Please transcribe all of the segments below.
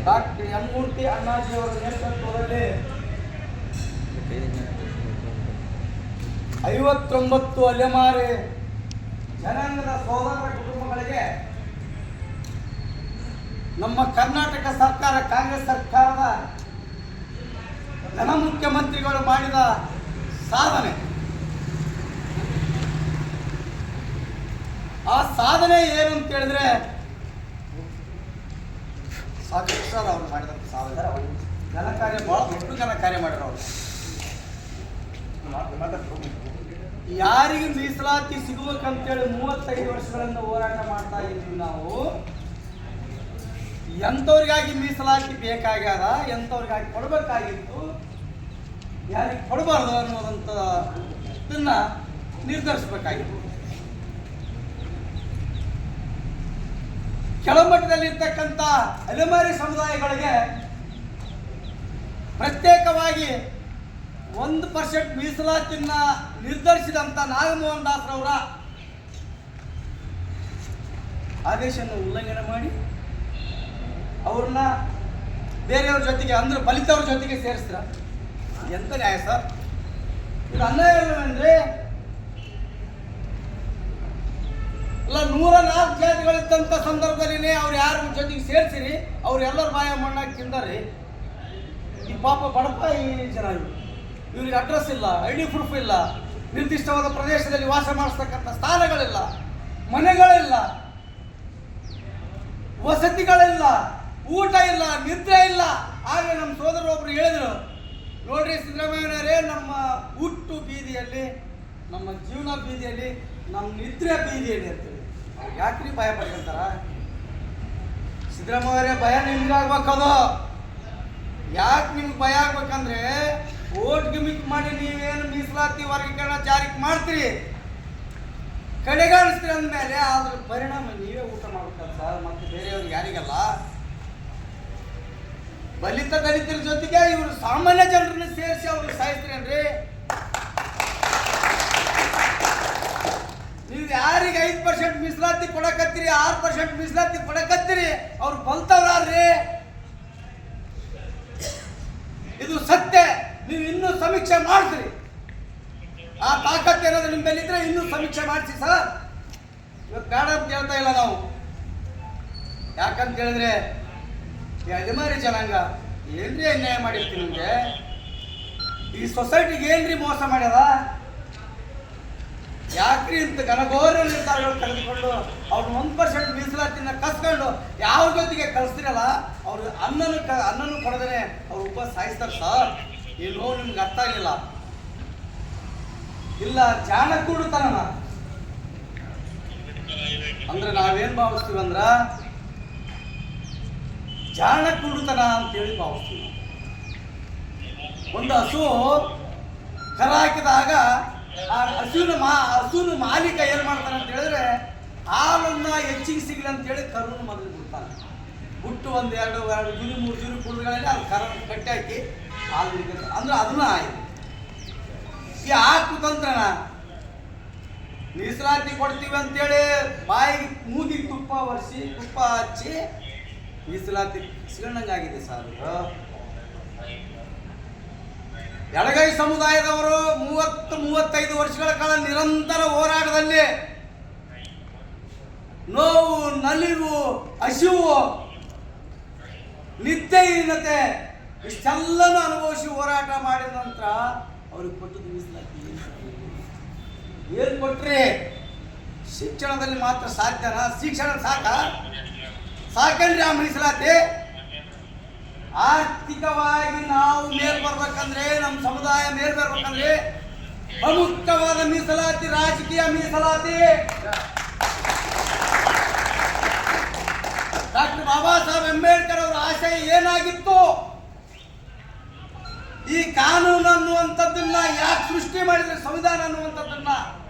Doctor M ಮೂರ್ತಿ ಅಣ್ಣಾಜಿಯವರ ನೇತೃತ್ವದಲ್ಲಿ 59 ಅಲೆಮಾರಿ ಜನಾಂಗದ ಸೋದರ ಕುಟುಂಬಗಳಿಗೆ ನಮ್ಮ ಕರ್ನಾಟಕ ಸರ್ಕಾರ, ಕಾಂಗ್ರೆಸ್ ಸರ್ಕಾರದ ಜನ ಮುಖ್ಯಮಂತ್ರಿಗಳು ಮಾಡಿದ ಸಾಧನೆ, ಆ ಸಾಧನೆ ಏನು ಅಂತ ಹೇಳಿದ್ರೆ ಸರ್ ಅವ್ರು ಮಾಡಿದಂಥ ಸಾಧನೆ ಘನಕಾರ್ಯ, ಭಾಳ ದೊಡ್ಡ ಘನಕಾರ್ಯ ಮಾಡಿರೋ ಅವರು. ಯಾರಿಗೆ ಮೀಸಲಾತಿ ಸಿಗಬೇಕಂತೇಳಿ 35 ವರ್ಷಗಳಿಂದ ಹೋರಾಟ ಮಾಡ್ತಾ ಇದ್ದೀವಿ ನಾವು. ಎಂಥವ್ರಿಗಾಗಿ ಮೀಸಲಾತಿ ಬೇಕಾಗ್ಯದ, ಎಂಥವ್ರಿಗಾಗಿ ಕೊಡಬೇಕಾಗಿತ್ತು, ಯಾರಿಗೆ ಕೊಡಬಾರ್ದು ಅನ್ನೋದಂಥ ಇದನ್ನ ನಿರ್ಧರಿಸಬೇಕಾಗಿತ್ತು. ಕೆಳಮಟ್ಟದಲ್ಲಿರ್ತಕ್ಕಂಥ ಅಲೆಮಾರಿ ಸಮುದಾಯಗಳಿಗೆ ಪ್ರತ್ಯೇಕವಾಗಿ 1% ಮೀಸಲಾತಿಯನ್ನ ನಿರ್ಧರಿಸಿದಂಥ ನಾಗಮೋಹನ್ ದಾಸರವರ ಆದೇಶವನ್ನು ಉಲ್ಲಂಘನೆ ಮಾಡಿ ಅವ್ರನ್ನ ಬೇರೆಯವ್ರ ಜೊತೆಗೆ, ಅಂದ್ರೆ ಬಲಿತವ್ರ ಜೊತೆಗೆ ಸೇರಿಸ್ತೀರ. ಎಂತ ನ್ಯಾಯ ಸರ್ ಇದು? ಅನ್ಯಾಯ ಅಂದರೆ ಅಲ್ಲ, 104 ಜಾತಿಗಳಿದ್ದಂಥ ಸಂದರ್ಭದಲ್ಲಿ ಅವ್ರು ಯಾರ ಜೊತೆಗೆ ಸೇರಿಸಿರಿ, ಅವ್ರು ಎಲ್ಲರ ಬಾಯ ಮಣ್ಣಾಗಿ ತಿಂದಾರಿ. ಈ ಪಾಪ ಬಡಪ ಈ ಜನ, ಇವ್ರಿಗೆ ಅಡ್ರೆಸ್ ಇಲ್ಲ, ID ಪ್ರೂಫ್ ಇಲ್ಲ, ನಿರ್ದಿಷ್ಟವಾದ ಪ್ರದೇಶದಲ್ಲಿ ವಾಸ ಮಾಡಿಸ್ತಕ್ಕಂಥ ಸ್ಥಾನಗಳಿಲ್ಲ, ಮನೆಗಳಿಲ್ಲ, ವಸತಿಗಳಿಲ್ಲ, ಊಟ ಇಲ್ಲ, ನಿದ್ರೆ ಇಲ್ಲ. ಹಾಗೆ ನಮ್ಮ ಸೋದರೊಬ್ಬರು ಹೇಳಿದರು, ನೋಡ್ರಿ ಸಿದ್ದರಾಮಯ್ಯನವರೇ, ನಮ್ಮ ಹುಟ್ಟು ಬೀದಿಯಲ್ಲಿ, ನಮ್ಮ ಜೀವನ ಬೀದಿಯಲ್ಲಿ, ನಮ್ಮ ನಿದ್ರೆ ಬೀದಿಯಲ್ಲಿ ಅಂತೇಳಿ. ಯಾಕ್ರಿ ಭಯ ಪಡ್ಕೊಂತಾರ? ಸಿದ್ದರಾಮಯ್ಯವರೇ, ಭಯ ನಿಮ್ಗೆ ಆಗ್ಬೇಕದು. ಯಾಕೆ ನಿಮ್ಗೆ ಭಯ ಆಗ್ಬೇಕಂದ್ರೆ, ಓಟ್ ಗಿಮಿಕ್ ಮಾಡಿ ನೀವೇನು ಮೀಸಲಾತಿ ವರ್ಗೀಕರಣ ಜಾರಿಗೆ ಮಾಡ್ತೀರಿ, ಕಡೆಗಾಣಿಸ್ತೀರಿ ಅಂದಮೇಲೆ ಅದ್ರ ಪರಿಣಾಮ ನೀವೇ ಊಟ ಮಾಡ್ಬೇಕಲ್ಲ ಸರ್, ಮತ್ತೆ ಬೇರೆಯವ್ರಿಗೆ ಯಾರಿಗಲ್ಲ. ದಲಿತರ ಜೊತೆಗೆ ಇವರು ಸಾಮಾನ್ಯ ಜನರನ್ನ ಸೇರಿಸಿ ಅವ್ರಿಗೆ ಸಾಯಿಸ್ತೀರೇನ್ರಿ? ನೀವು ಯಾರಿಗೆ 5% ಮೀಸಲಾತಿ ಕೊಡಕತ್ತೀರಿ, 6% ಮೀಸಲಾತಿ ಕೊಡಕತ್ತೀರಿ, ಅವ್ರು ಬಲ್ತವ್ರಾರ್ರಿ. ಇದು ಸತ್ಯ. ನೀವು ಇನ್ನೂ ಸಮೀಕ್ಷೆ ಮಾಡ್ತೀರಿ, ಆ ತಾಕತ್ತು ಏನಾದ್ರು ನಿಮ್ಮ ಮೇಲಿದ್ರೆ ಇನ್ನೂ ಸಮೀಕ್ಷೆ ಮಾಡಿಸಿ ಸರ್. ಇವತ್ತು ಬೇಡ ಅಂತ ಹೇಳ್ತಾ ಇಲ್ಲ ನಾವು. ಯಾಕಂತ ಹೇಳಿದ್ರೆ ಈ ಅಲೆಮಾರಿ ಜನಾಂಗ ಏನ್ರಿ ಅನ್ಯಾಯ ಮಾಡಿರ್ತೀವಿ ನಿಮಗೆ? ಈ ಸೊಸೈಟಿಗೆ ಏನ್ರಿ ಮೋಸ ಮಾಡ್ಯದ? ಯಾಕ್ರಿ ಇಂತ ಘನಘೋರ ನಿರ್ಧಾರಗಳು ತೆಗೆದುಕೊಂಡು ಅವ್ರನ್ನ 1% ಮೀಸಲಾತಿನ ಕಸ್ಕೊಂಡು ಯಾವ ಜೊತೆಗೆ ಕಳಿಸ್ತಿರಲ್ಲ, ಅವ್ರು ಅನ್ನನೂ ಕೊಡದೇನೆ ಅವ್ರು ಉಪವಾಸ ಸಾಯಿಸ್ತಾರೆ ಸರ್. ಈ ನೋವು ನಿಮ್ಗೆ ಅರ್ಥ ಆಗಲಿಲ್ಲ. ಇಲ್ಲ, ಜಾಣಕೂಡುತನ ಅಂದ್ರೆ ನಾವೇನ್ ಭಾವಿಸ್ತೀವಿ ಅಂದ್ರ ಜಾಣಕೂಡುತನ ಅಂತೇಳಿ ಭಾವಿಸ್ತೀವಿ. ಒಂದು ಹಸು ಕರ ಹಾಕಿದಾಗ ಆ ಹಸುವಿನ ಮಾಲೀಕ ಏನ್ ಮಾಡ್ತಾನೆ ಅಂತ ಹೇಳಿದ್ರೆ, ಹಾಲನ್ನ ಹೆಚ್ಚಿಗೆ ಸಿಗ್ಲಿ ಅಂತೇಳಿ ಕರುವನ್ನು ಮೊದಲು ಬಿಡ್ತಾನೆ. ಬಿಟ್ಟು ಒಂದು 2 ಜುರಿ 3 ಜುರಿ ಕುಡಿದ್ಗಳಲ್ಲಿ ಅದು ಕರ ಕಟ್ಟಿ ಹಾಕಿ ಹಾಲು ಬಿಡ್ಬೇಕು. ಅಂದ್ರೆ ಅದನ್ನ ಆಯ್ತು. ಈ ಹಾಕು ತಂತ್ರನ ಮೀಸಲಾತಿ ಕೊಡ್ತೀವಿ ಅಂತೇಳಿ ಬಾಯಿಗೆ ಮೂಗಿಗೆ ತುಪ್ಪ ಹಚ್ಚಿ ಮೀಸಲಾತಿ ಸಿಗಣ್ಣಂಗಾಗಿದೆ ಸರ್. ಎಡಗೈ ಸಮುದಾಯದವರು 30-35 ವರ್ಷಗಳ ಕಾಲ ನಿರಂತರ ಹೋರಾಟದಲ್ಲಿ ನೋವು, ನಲಿವು, ಹಸಿವು, ನಿದ್ದೆಹೀನತೆ ಇಷ್ಟೆಲ್ಲನೂ ಅನುಭವಿಸಿ ಹೋರಾಟ ಮಾಡಿದ ನಂತರ ಅವ್ರಿಗೆ ಕೊಟ್ಟದ್ದು ಮೀಸಲಾತಿ ಏನು ಕೊಟ್ರಿ? ಶಿಕ್ಷಣದಲ್ಲಿ ಮಾತ್ರ ಸಾಧ್ಯನಾ? ಶಿಕ್ಷಣ ಸಾಕಂದ್ರೆ ಆ ಮೀಸಲಾತಿ? ಆರ್ಥಿಕವಾಗಿ ನಾವು ಮೇಲ್ ಬರ್ಬೇಕಂದ್ರೆ, ನಮ್ಮ ಸಮುದಾಯ ಮೇಲ್ ಬರ್ಬೇಕಂದ್ರೆ ಪ್ರಮುಖವಾದ ಮೀಸಲಾತಿ ರಾಜಕೀಯ ಮೀಸಲಾತಿ. ಡಾಕ್ಟರ್ ಬಾಬಾ ಸಾಹೇಬ್ ಅಂಬೇಡ್ಕರ್ ಅವರ ಆಶಯ ಏನಾಗಿತ್ತು? ಈ ಕಾನೂನು ಅನ್ನುವಂಥದ್ದನ್ನ ಯಾಕೆ ಸೃಷ್ಟಿ ಮಾಡಿದ್ರೆ, ಸಂವಿಧಾನ ಅನ್ನುವಂಥದ್ದನ್ನ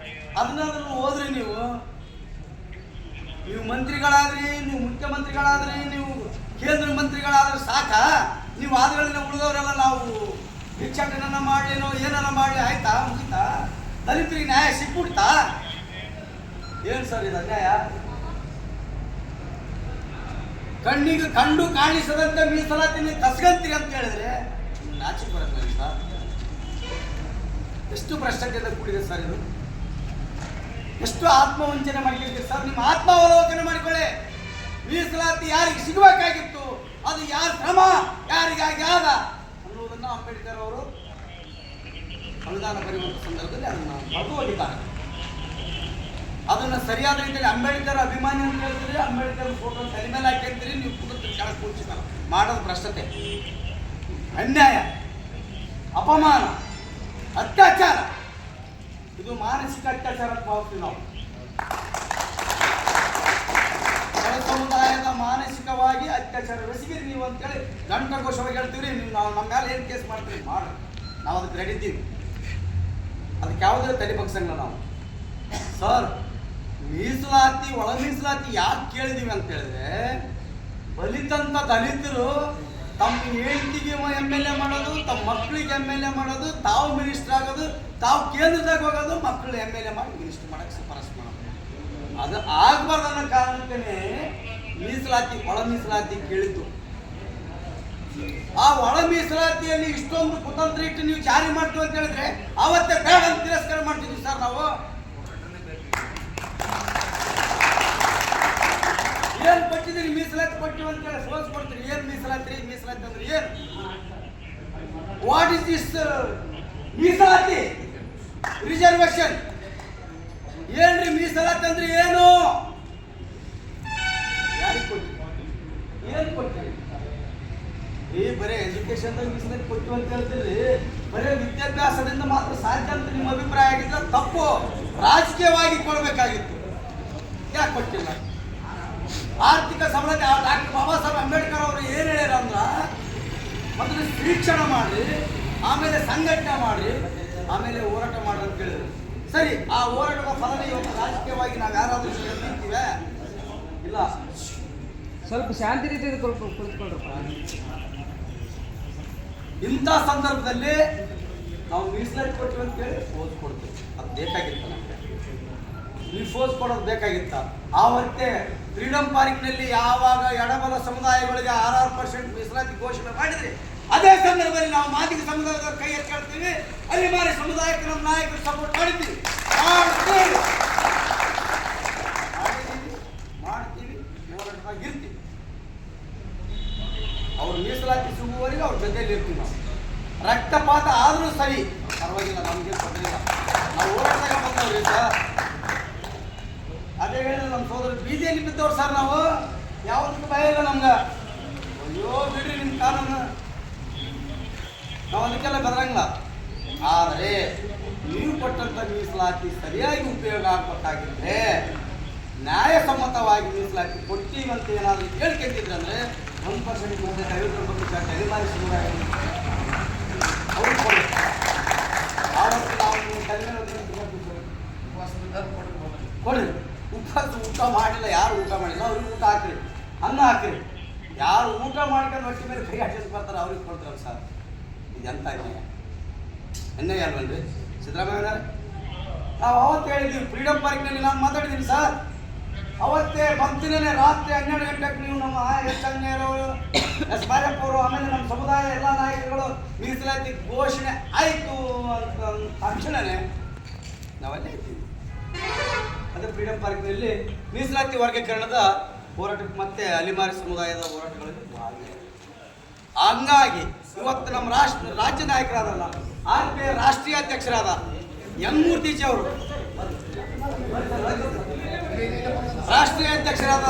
ಅದನ್ನಾದ್ರೂ ಓದ್ರಿ. ನೀವು ಮಂತ್ರಿಗಳಾದ್ರಿ, ನೀವು ಮುಖ್ಯಮಂತ್ರಿಗಳಾದ್ರಿ, ನೀವು ಕೇಂದ್ರ ಮಂತ್ರಿಗಳಾದ್ರೆ ಸಾಕ? ನೀವು ಆದಗಳಿಂದ ಉಳಿದವರೆಲ್ಲ ನಾವು ಭಿಕ್ಷಾಟನ ಮಾಡ್ಲೇನೋ ಏನಾರ ಮಾಡಲಿ ಆಯ್ತಾ, ಮುಗಿತಾ? ದಲಿತರಿಗೆ ನ್ಯಾಯ ಸಿಕ್ಬಿಡ್ತಾ? ಏನು ಸರ್ ಇದು ಅನ್ಯಾಯ? ಕಣ್ಣಿಗೆ ಕಂಡು ಕಾಣಿಸದಂತೆ ಮೀಸಲಾತಿ ನೀವು ಕಸ್ಕೊಂತೀರಿ ಅಂತ ಹೇಳಿದ್ರೆ ನಾಚಿಕೆ ಬರುತ್ತೆ ಸರ್. ಎಷ್ಟು ಭ್ರಷ್ಟಾಚಾರದಿಂದ ಕೂಡಿದೆ ಸರ್ ಇದು. ಎಷ್ಟು ಆತ್ಮವಂಚನೆ ಮಾಡ್ಕೊಳ್ತೀರಿ ಸರ್. ನಿಮ್ಮ ಆತ್ಮಾವಲೋಕನ ಮಾಡಿಕೊಳ್ಳಿ. ಮೀಸಲಾತಿ ಯಾರಿಗೆ ಸಿಗಬೇಕಾಗಿತ್ತು, ಅದು ಯಾರ ಶ್ರಮ ಯಾರಿಗಾಗಿ ಆದ ಅನ್ನುವುದನ್ನು ಅಂಬೇಡ್ಕರ್ ಅವರು ಸಂವಿಧಾನ ಬರೆಯುವಂಥ ಸಂದರ್ಭದಲ್ಲಿ ಅದನ್ನು ಬರೆದು ಹೋಗಿದ್ದಾರೆ. ಅದನ್ನು ಸರಿಯಾದ ರೀತಿಯಲ್ಲಿ ಅಂಬೇಡ್ಕರ್ ಅಭಿಮಾನಿ ಅಂತ ಹೇಳ್ತೀರಿ, ಅಂಬೇಡ್ಕರ್ ಫೋಟೋ ತಲೆ ಮೇಲೆ ಹಾಕಿರ್ತೀರಿ, ನೀವು ಕುದುರೆ ಕೆಳಗೆ ಕೂರಿಸಿದ್ದಾರೆ. ಮಾಡೋದು ಭ್ರಷ್ಟತೆ, ಅನ್ಯಾಯ, ಅಪಮಾನ, ಅತ್ಯಾಚಾರ. ಇದು ಮಾನಸಿಕ ಅತ್ಯಾಚಾರ ಅಂತ ಭಾವಿಸ್ತೀವಿ ನಾವು. ಸಮುದಾಯದ ಮಾನಸಿಕವಾಗಿ ಅತ್ಯಾಚಾರ ಎಸಗಿರಿ ನೀವು ಅಂತೇಳಿ ಘಂಟಘೋಷವಾಗಿ ಹೇಳ್ತೀವಿ. ನೀವು ನಾವು ನಮ್ಮ ಮೇಲೆ ಏನು ಕೇಸ್ ಮಾಡ್ತೀವಿ ಮಾಡಿ, ನಾವು ಅದಕ್ಕೆ ರೆಡಿ ಇದ್ದೀವಿ. ಅದಕ್ಕೆ ಯಾವುದೇ ತಲೆ ಬಗ್ಸಂಗಿಲ್ಲ ನಾವು. ಸರ್, ಮೀಸಲಾತಿ ಒಳ ಮೀಸಲಾತಿ ಯಾಕೆ ಕೇಳಿದೀವಿ ಅಂತ ಹೇಳಿದ್ರೆ, ಬಲಿತಂತ ದಲಿತರು ತಮ್ಮ ಹೆಂಡತಿಗೆ MLA ಮಾಡೋದು, ತಮ್ಮ ಮಕ್ಕಳಿಗೆ MLA ಮಾಡೋದು, ತಾವು ಮಿನಿಸ್ಟರ್ ಆಗೋದು, ತಾವು ಕೇಂದ್ರದಾಗ ಹೋಗೋದು, ಮಕ್ಕಳು MLA ಮಾಡಿ ಮಿನಿಸ್ಟರ್ ಮಾಡಕ್ಕೆ ಶಿಫಾರಸು ಮಾಡೋದು. ಅದು ಆಗಬಾರ್ದನ್ನ ಕಾರಣಕ್ಕೇ ಮೀಸಲಾತಿ ಒಳ ಮೀಸಲಾತಿ ಕೇಳಿದ್ದು. ಆ ಒಳ ಮೀಸಲಾತಿಯಲ್ಲಿ ಇಷ್ಟೊಂದು ಕುತಂತ್ರ ಇಟ್ಟು ನೀವು ಜಾರಿ ಮಾಡ್ತೀವಿ ಅಂತ ಹೇಳಿದ್ರೆ ಅವತ್ತೇ ಬೇಡ ಅಂತ ತಿರಸ್ಕಾರ ಮಾಡ್ತಿದ್ವಿ ಸರ್ ನಾವು. ಏನ್ ಕೊಟ್ಟಿದ್ದೀರಿ ಮೀಸಲಾತಿ ಕೊಟ್ಟಿವಿ ಅಂತ ಹೇಳಿ ಸೋಸ್ ಕೊಡ್ತೀರಿ. ಏನ್ ಮೀಸಲಾತಿ? ಮೀಸಲಾತಿ ಅಂದ್ರೆ ಏನು? ವಾಟ್ ಇಸ್ ದಿಸ್ ಮೀಸಲಾತಿ? ರಿಸರ್ವೇಶನ್ ಏನ್ರಿ? ಮೀಸಲಾತಿ ಅಂದ್ರೆ ಏನು? ಯಾರಿಗೆ ಕೊಟ್ಟಿರಿ? ಏನ್ ಕೊಟ್ಟಿರಿ? ಬರೇ ಎಜುಕೇಶನ್ದಾಗ ಮೀಸಲಾತಿ ಕೊಟ್ಟಿವಿ ಅಂತ ಹೇಳ್ತೀರಿ. ಬರೇ ವಿದ್ಯಾಭ್ಯಾಸದಿಂದ ಮಾತ್ರ ಸಾಧ್ಯ ಅಂತ ನಿಮ್ಮ ಅಭಿಪ್ರಾಯ ಆಗಿದ್ರೆ ತಪ್ಪು. ರಾಜಕೀಯವಾಗಿ ಕೊಡಬೇಕಾಗಿತ್ತು. ಯಾಕೆ ಕೊಟ್ಟಿಲ್ಲ? ಆರ್ಥಿಕ ಸಬಲತೆ ಡಾಕ್ಟರ್ ಬಾಬಾ ಸಾಹೇಬ್ ಅಂಬೇಡ್ಕರ್ ಅವರು ಏನು ಹೇಳ್ಯಾರ ಅಂದ್ರ, ಮೊದಲು ಶಿಕ್ಷಣ ಮಾಡಿ, ಆಮೇಲೆ ಸಂಘಟನೆ ಮಾಡಿ, ಆಮೇಲೆ ಹೋರಾಟ ಮಾಡಿ ಅಂತ ಹೇಳಿದ್ರು. ಸರಿ, ಆ ಹೋರಾಟದ ಫಲನೇ ಇವತ್ತು ರಾಜಕೀಯವಾಗಿ ನಾವು ಯಾರಾದ್ರೂ ನಿಂತೀವಿ? ಇಲ್ಲ. ಸ್ವಲ್ಪ ಶಾಂತಿ ರೀತಿ ಕುಳಿತುಕೊಳ್ರಪ್ಪ. ಇಂಥ ಸಂದರ್ಭದಲ್ಲಿ ನಾವು ಮೀಸಲಾತಿ ಕೊಟ್ಟಿವಿ ಅಂತ ಹೇಳಿ ಫೋರ್ಸ್ ಕೊಡ್ತೀವಿ. ಅದು ಬೇಕಾಗಿತ್ತ ನಮಗೆ. ನೀವು ಫೋರ್ಸ್ ಕೊಡೋದು ಬೇಕಾಗಿತ್ತ? ಆವತ್ತೇ ಫ್ರೀಡಮ್ ಪಾರ್ಕ್ನಲ್ಲಿ ಯಾವಾಗ ಎಡಬಲ ಸಮುದಾಯಗಳಿಗೆ 6% ಮೀಸಲಾತಿ ಘೋಷಣೆ ಮಾಡಿದ್ರಿ, ಅದೇ ಸಂದರ್ಭದಲ್ಲಿ ನಾವು ಮಾದಿಗ ಸಮುದಾಯದ ಕೈ ಎತ್ಕೊಳ್ತೀವಿ. ಅಲ್ಲಿ ಮಾರಿ ಸಮುದಾಯಕ್ಕೆ ನಮ್ಮ ನಾಯಕರು ಸಪೋರ್ಟ್ ಮಾಡಿದ್ದೀವಿ, ಮಾಡ್ತೀವಿ, ಹೋರಾಟವಾಗಿರ್ತೀವಿ. ಅವ್ರು ಮೀಸಲಾತಿ ಸಿಗುವವರೆಗೆ ಅವ್ರ ಜೊತೆಯಲ್ಲಿ ಇರ್ತೀವಿ ನಾವು. ರಕ್ತಪಾತ ಆದರೂ ಸರಿ ಪರವಾಗಿಲ್ಲ, ನಮ್ಗೆ ತೊಂದರೆಯಿಲ್ಲ. ನಾವು ಹೋರಾಟದಾಗ ಬಂದವ್ರಿ ಸರ್. ಅದೇ ಹೇಳಿದ್ರೆ ನಮ್ಮ ಸೋದರ ಬೀದಿಯಲ್ಲಿ ಬಿದ್ದವ್ರು ಸರ್. ನಾವು ಯಾವುದಕ್ಕೂ ಭಯ ಇಲ್ಲ ನಮ್ಗೆ. ಅಯ್ಯೋ ಬಿಡ್ರಿ ನಿಮ್ಮ ಕಾನೂನು, ನಾವು ಅದಕ್ಕೆಲ್ಲ ಬೆದರಂಗಿಲ್ಲ. ಆದರೆ ನೀವು ಕೊಟ್ಟಂಥ ಮೀಸಲಾತಿ ಸರಿಯಾಗಿ ಉಪಯೋಗ ಆಗಬೇಕಾಗಿದ್ರೆ, ನ್ಯಾಯಸಮ್ಮತವಾಗಿ ಮೀಸಲಾತಿ ಕೊಡ್ತೀವಂತ ಏನಾದರೂ ಕೇಳ್ಕೊಂಡಿದ್ರೆ ಅಂದರೆ 1% ಮುಂದೆ 59% ಅಲೆಮಾರಿ ಸಮುದಾಯ ಅವ್ರು ಕೊಡಿ. ಆವತ್ತು ನಾವು ಕೊಡ್ರಿ. ಉಪವಾಸ ಊಟ ಮಾಡಿಲ್ಲ, ಯಾರು ಊಟ ಮಾಡಿಲ್ಲ ಅವ್ರಿಗೆ ಊಟ ಹಾಕ್ರಿ, ಅನ್ನ ಹಾಕ್ರಿ. ಯಾರು ಊಟ ಮಾಡ್ಕೊಂಡು ಹೊಟ್ಟೆ ಮೇಲೆ ಕೈ ಹಾಕಿಸ್ ಬರ್ತಾರೆ ಅವ್ರಿಗೆ ಕೊಡ್ತಾರಲ್ಲ ಸರ್. ಇದು ಎಂತ ಅನ್ಯಾಯ ಅಲ್ವನ್ರಿ ಸಿದ್ದರಾಮಯ್ಯ? ನಾವು ಅವತ್ತು ಹೇಳಿದ್ದೀವಿ ಫ್ರೀಡಮ್ ಪಾರ್ಕ್ನಲ್ಲಿ, ನಾನು ಮಾತಾಡಿದ್ದೀನಿ ಸರ್. ಅವತ್ತೇ ಬರ್ತೀನೇ ರಾತ್ರಿ 12 ಗಂಟೆಗೆ ನೀವು ನಮ್ಮ ಎಸ್ ಅಂಗೇರವರು, ಎಸ್ ಬಾರಪ್ಪ ಅವರು, ಆಮೇಲೆ ನಮ್ಮ ಸಮುದಾಯ ಎಲ್ಲ ನಾಯಕರುಗಳು ಮೀಸಲಾತಿ ಘೋಷಣೆ ಆಯಿತು ಅಂತ ತಕ್ಷಣವೇ ನಾವಲ್ಲೇ ಇದ್ದೀವಿ. ಅದೇ ಫ್ರೀಡಮ್ ಪಾರ್ಕ್ನಲ್ಲಿ ಮೀಸಲಾತಿ ವರ್ಗೀಕರಣದ ಹೋರಾಟಕ್ಕೆ ಮತ್ತೆ ಅಲಿಮಾರಿ ಸಮುದಾಯದ ಹೋರಾಟಗಳಲ್ಲಿ ಭಾಗಿಯಾಗಿದೆ. ಹಂಗಾಗಿ ಇವತ್ತು ನಮ್ಮ ರಾಜ್ಯ ನಾಯಕರಾದಲ್ಲ, RPI ರಾಷ್ಟ್ರೀಯ ಅಧ್ಯಕ್ಷರಾದ ಎನ್ ಮೂರ್ತಿಜಿ ಅವರು, ರಾಷ್ಟ್ರೀಯ ಅಧ್ಯಕ್ಷರಾದ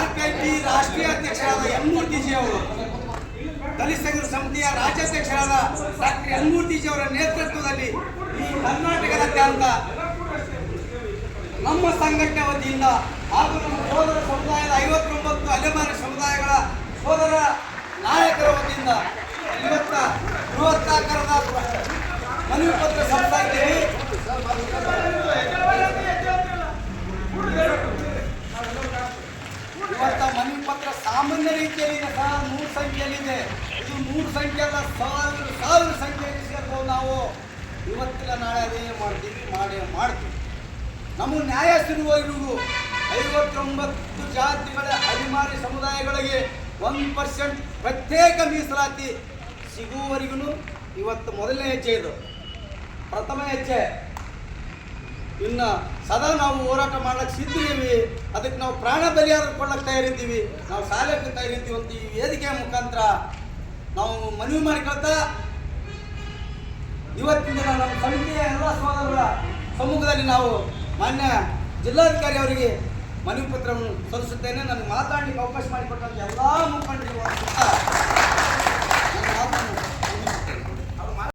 RPIP ರಾಷ್ಟ್ರೀಯ ಅಧ್ಯಕ್ಷರಾದ ಎನ್ ಮೂರ್ತಿಜಿ ಅವರು, ದಲಿತ ಸಂಘದ ಸಮಿತಿಯ ರಾಜ್ಯಾಧ್ಯಕ್ಷರಾದ ಡಾಕ್ಟರ್ ಎನ್ ಮೂರ್ತಿಜಿ ಅವರ ನೇತೃತ್ವದಲ್ಲಿ ಈ ಕರ್ನಾಟಕದಾದ್ಯಂತ ನಮ್ಮ ಸಂಘಟನೆ ವತಿಯಿಂದ ಹಾಗೂ ನಮ್ಮ ಸೋದರ ಸಮುದಾಯದ 59 ಅಲೆಮಾರಿ ಸಮುದಾಯಗಳ ಸೋದರ ನಾಯಕರ ವತಿಯಿಂದ ಇವತ್ತ ಬೃಹತ್ತಾಕಾರದ ಮನವಿ ಪತ್ರ ಸಲ್ಲಿಸ್ತಾ ಇದ್ದೀವಿ. ಇವತ್ತ ಮನವಿ ಪತ್ರ ಸಾಮಾನ್ಯ ರೀತಿಯಲ್ಲಿದೆ ಸರ್, 100 ಸಂಖ್ಯೆಯಲ್ಲಿದೆ. ಇದು 100 ಸಂಖ್ಯೆ ಅಲ್ಲ, ಸಾವಿರ ಸಂಖ್ಯೆಯಲ್ಲಿ ಸೇರ್ಬೋದು. ನಾವು ಇವತ್ತಿಲ್ಲ ನಾಳೆ ಅದೇ ಮಾಡ್ತೀವಿ. ನಮಗೆ ನ್ಯಾಯ ಸಿಗುವವರೆಗೂ 59 ಜಾತಿಗಳ ಅಲೆಮಾರಿ ಸಮುದಾಯಗಳಿಗೆ 1% ಪ್ರತ್ಯೇಕ ಮೀಸಲಾತಿ ಸಿಗುವವರೆಗೂ ಇವತ್ತು ಮೊದಲನೇ ಹೆಜ್ಜೆ ಇದು, ಪ್ರಥಮ ಹೆಜ್ಜೆ. ಇನ್ನು ಸದಾ ನಾವು ಹೋರಾಟ ಮಾಡ್ಲಿಕ್ಕೆ ಸಿದ್ಧಿದ್ದೀವಿ, ಅದಕ್ಕೆ ನಾವು ಪ್ರಾಣ ಬಲಿಯಾದ್ರೂ ಕೊಡ್ಲಿಕ್ಕೆ ತಯಾರಿದ್ದೀವಿ, ನಾವು ಸಾಲಕ್ಕೆ ತಯಾರಿದ್ದೀವಿ ಅಂತ ಈ ವೇದಿಕೆಯ ಮುಖಾಂತರ ನಾವು ಮನವಿ ಮಾಡಿಕೊಳ್ತಾ ಇವತ್ತಿನ ದಿನ ನಮ್ಮ ಸಮಿತಿಯ ಎಲ್ಲ ಸೋದರರ ಸಮ್ಮುಖದಲ್ಲಿ ನಾವು ಮಾನ್ಯ ಜಿಲ್ಲಾಧಿಕಾರಿ ಅವರಿಗೆ ಮನವಿ ಪತ್ರವನ್ನು ಸಲ್ಲಿಸುತ್ತೇನೆ. ನನಗೆ ಮಾತಾಡಲಿಕ್ಕೆ ಅವಕಾಶ ಮಾಡಿಕೊಟ್ಟಂತ ಎಲ್ಲ ಮುಖಂಡರಿಗೆ